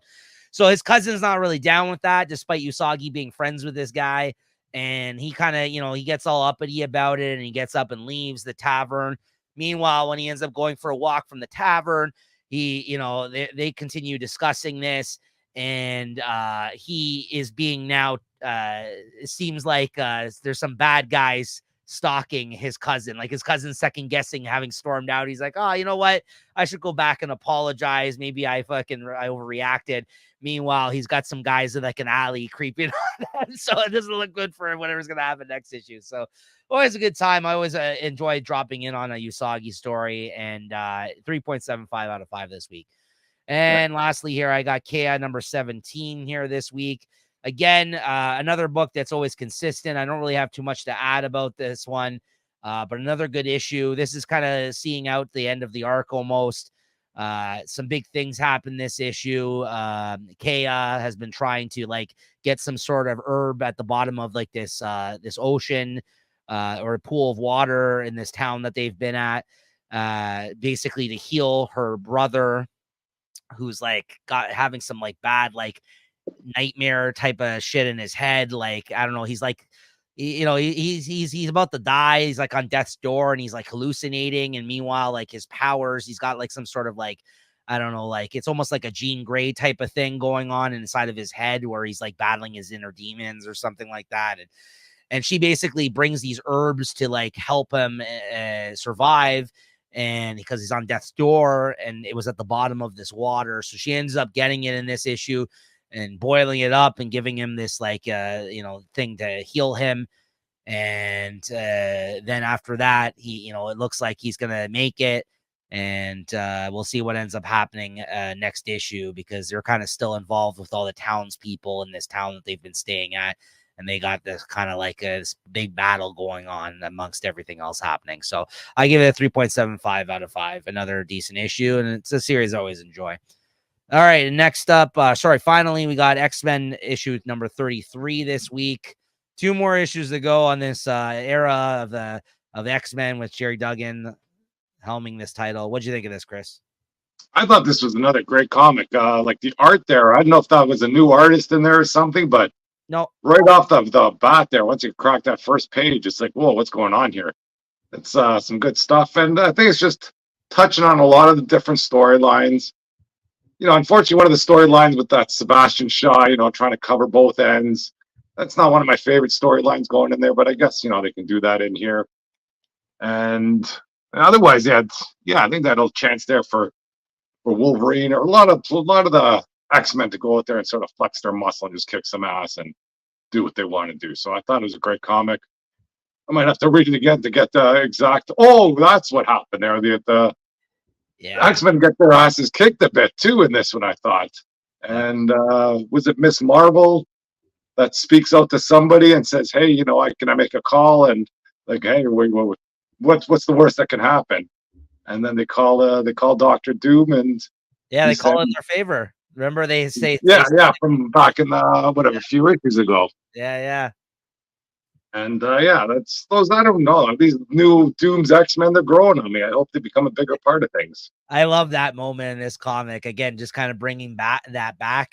So his cousin's not really down with that, despite Usagi being friends with this guy. And he kind of, he gets all uppity about it, and he gets up and leaves the tavern. Meanwhile, when he ends up going for a walk from the tavern, they continue discussing this, and he is being now, it seems like there's some bad guys stalking his cousin, like his cousin's second guessing having stormed out. He's like, oh, you know what? I should go back and apologize. Maybe I overreacted. Meanwhile, he's got some guys in like an alley creeping on that. So it doesn't look good for whatever's going to happen next issue. So always a good time. I always enjoy dropping in on a Usagi story, and 3.75 out of 5 this week. And lastly here, I got Kea number 17 here this week. Again, another book that's always consistent. I don't really have too much to add about this one, but another good issue. This is kind of seeing out the end of the arc almost. Some big things happen this issue. Kea has been trying to like get some sort of herb at the bottom of like this ocean or a pool of water in this town that they've been at, basically to heal her brother, who's like having some like bad like nightmare type of shit in his head. Like, I don't know, he's like, he's about to die. He's like on death's door, and he's like hallucinating. And meanwhile, like his powers, he's got like some sort of like, I don't know, like it's almost like a Jean Grey type of thing going on inside of his head, where he's like battling his inner demons or something like that. And she basically brings these herbs to like help him survive. And because he's on death's door, and it was at the bottom of this water. So she ends up getting it in this issue and boiling it up and giving him this like, thing to heal him. And then after that, he, it looks like he's going to make it. And we'll see what ends up happening next issue, because they're kind of still involved with all the townspeople in this town that they've been staying at. And they got this kind of like this big battle going on amongst everything else happening. So I give it a 3.75 out of 5. Another decent issue. And it's a series I always enjoy. All right. Next up, finally, we got X-Men issue number 33 this week. 2 more issues to go on this era of X-Men with Jerry Duggan helming this title. What'd you think of this, Chris? I thought this was another great comic. Like the art there, I don't know if that was a new artist in there or something, but no, right off the bat there, once you crack that first page, it's like, whoa, what's going on here? It's some good stuff. And I think it's just touching on a lot of the different storylines. Unfortunately, one of the storylines with that Sebastian Shaw, trying to cover both ends, that's not one of my favorite storylines going in there, but I guess, they can do that in here. And otherwise, I think that'll chance there for Wolverine, or a lot of the X-Men to go out there and sort of flex their muscle and just kick some ass and do what they want to do. So I thought it was a great comic. I might have to read it again to get the exact. Oh, that's what happened there. The X-Men get their asses kicked a bit too in this one, I thought. And was it Miss Marvel that speaks out to somebody and says, "Hey, can I make a call?" And like, "Hey, what's the worst that can happen?" And then they call Dr. Doom, and they call it in their favor. Remember, they say from back in a few issues ago. Yeah. And that's those. I don't know, these new Doom's X-Men, they're growing on me. I hope they become a bigger part of things. I love that moment in this comic. Again, just kind of bringing back.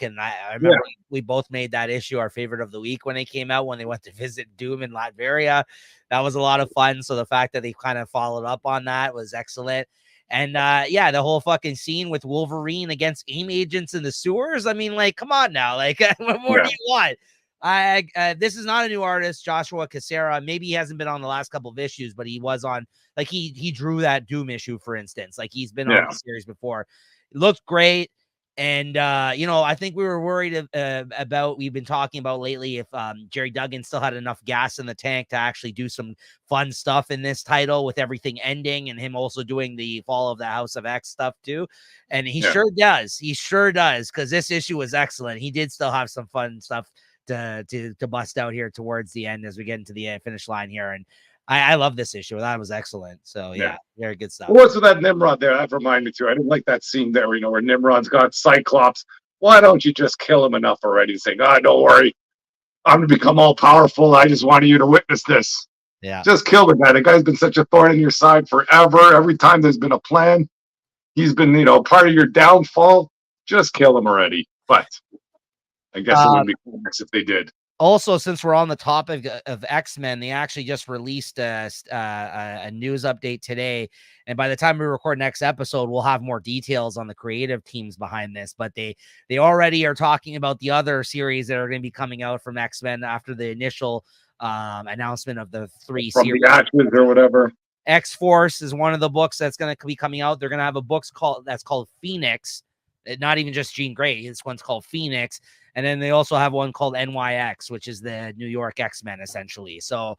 And I remember we both made that issue our favorite of the week when it came out, when they went to visit Doom in Latveria. That was a lot of fun. So the fact that they kind of followed up on that was excellent. And the whole fucking scene with Wolverine against AIM agents in the sewers. I mean, like, come on now. Like, what more do you want? This is not a new artist, Joshua Cassera. Maybe he hasn't been on the last couple of issues, but he was on, like, he drew that Doom issue, for instance. Like, he's been on the series before. It looked great. And, I think we were worried about, we've been talking about lately, if Jerry Duggan still had enough gas in the tank to actually do some fun stuff in this title, with everything ending and him also doing the Fall of the House of X stuff too. And he sure does. He sure does. Because this issue was excellent. He did still have some fun stuff to bust out here towards the end as we get into the finish line here. And I love this issue. That was excellent. So very good stuff. What's with that Nimrod there? That reminded me too. I didn't like that scene there, where Nimrod's got Cyclops. Why don't you just kill him enough already? Saying, don't worry, I'm gonna become all powerful. I just wanted you to witness this. Yeah. Just kill the guy. The guy's been such a thorn in your side forever. Every time there's been a plan, he's been, part of your downfall. Just kill him already. But I guess it wouldn't be comics if they did. Also, since we're on the topic of X-Men, they actually just released a news update today. And by the time we record next episode, we'll have more details on the creative teams behind this. But they already are talking about the other series that are going to be coming out from X-Men after the initial announcement of the 3 From series. the Ashes or whatever. X-Force is one of the books that's going to be coming out. They're going to have a book called Phoenix. Not even just Jean Grey. This one's called Phoenix. And then they also have one called NYX, which is the New York X-Men, essentially. So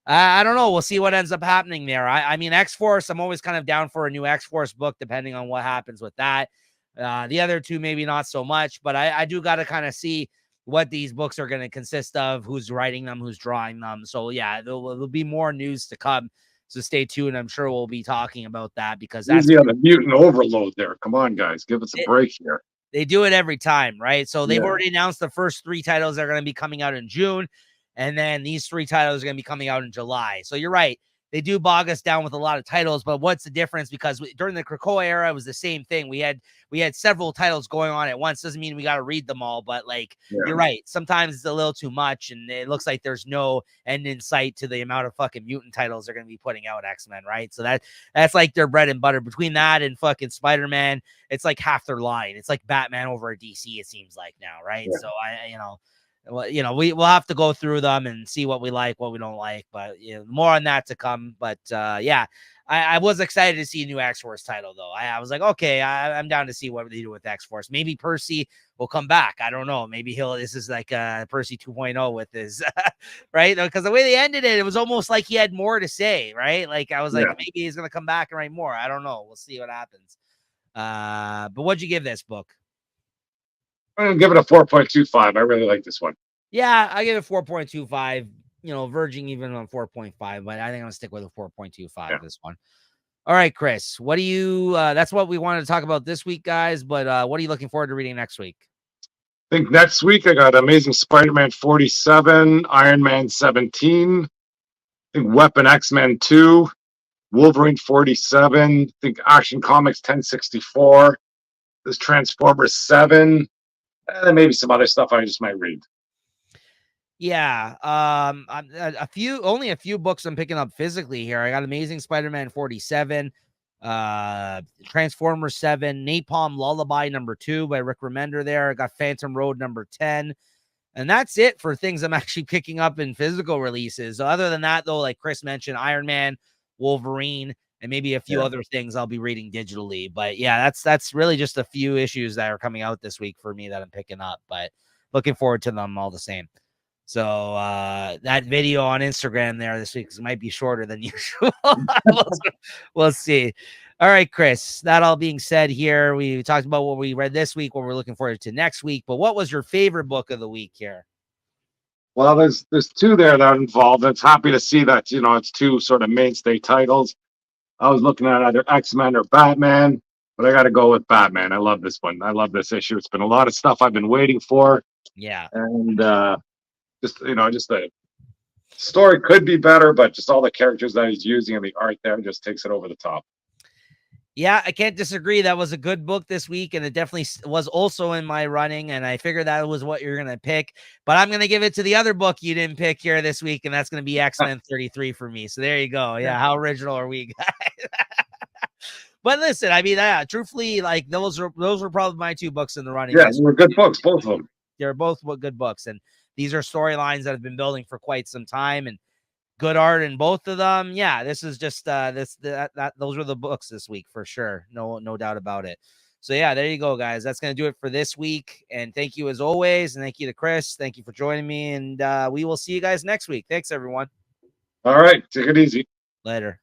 I don't know. We'll see what ends up happening there. I mean, X-Force, I'm always kind of down for a new X-Force book, depending on what happens with that. The other two, maybe not so much, but I do got to kind of see what these books are going to consist of, who's writing them, who's drawing them. So, yeah, there'll be more news to come. So stay tuned. I'm sure we'll be talking about that because that's easy on the mutant overload there. Come on, guys. Give us a break here. They do it every time, right? So they've already announced the first 3 titles that are going to be coming out in June. And then these 3 titles are going to be coming out in July. So you're right. They do bog us down with a lot of titles, but what's the difference? Because during the Krakoa era, it was the same thing. We had several titles going on at once. Doesn't mean we got to read them all, but you're right. Sometimes it's a little too much, and it looks like there's no end in sight to the amount of fucking mutant titles they're going to be putting out X-Men, right? So that's like their bread and butter. Between that and fucking Spider-Man, it's like half their line. It's like Batman over a DC, it seems like now, right? Yeah. So we'll have to go through them and see what we like, what we don't like, but more on that to come. But I was excited to see a new X-Force title, though. I was like, okay, I'm down to see what they do with X-Force. Maybe Percy will come back. I don't know. Maybe this is like Percy 2.0 with his, right? Because the way they ended it, it was almost like he had more to say, right? Like, I was like, maybe he's going to come back and write more. I don't know. We'll see what happens. But what'd you give this book? I'm going to give it a 4.25. I really like this one. Yeah, I give it 4.25, verging even on 4.5, but I think I'm going to stick with a 4.25 this one. All right, Chris, what do you, that's what we wanted to talk about this week, guys, but what are you looking forward to reading next week? I think next week I got Amazing Spider-Man 47, Iron Man 17, I think Weapon X-Men 2, Wolverine 47, I think Action Comics 1064, this Transformers 7, and then maybe some other stuff I just might read. Yeah, only a few books I'm picking up physically here. I got Amazing Spider-Man 47, Transformers 7, Napalm Lullaby number 2 by Rick Remender there. I got Phantom Road number 10. And that's it for things I'm actually picking up in physical releases. Other than that, though, like Chris mentioned, Iron Man, Wolverine, and maybe a few other things I'll be reading digitally. But yeah, that's really just a few issues that are coming out this week for me that I'm picking up. But looking forward to them all the same. So that video on Instagram there this week might be shorter than usual. We'll see. All right, Chris, that all being said here, we talked about what we read this week, what we're looking forward to next week. But what was your favorite book of the week here? Well, there's 2 there that are involved. It's happy to see that, it's 2 sort of mainstay titles. I was looking at either X-Men or Batman, but I got to go with Batman. I love this one. I love this issue. It's been a lot of stuff I've been waiting for. Yeah. And just the story could be better, but just all the characters that he's using and the art there just takes it over the top. Yeah, I can't disagree. That was a good book this week, and it definitely was also in my running, and I figured that was what you're going to pick. But I'm going to give it to the other book you didn't pick here this week, and that's going to be X-Men 33 for me. So there you go. Yeah, how original are we, guys? But listen, I mean, truthfully, like those were probably my 2 books in the running. Yeah, they were good books, both of them. They're both good books, and these are storylines that have been building for quite some time, and good art in both of them. Yeah, this is just those were the books this week for sure. No doubt about it. So yeah, there you go, guys. That's gonna do it for this week. And thank you as always. And thank you to Chris. Thank you for joining me. And we will see you guys next week. Thanks, everyone. All right, take it easy. Later.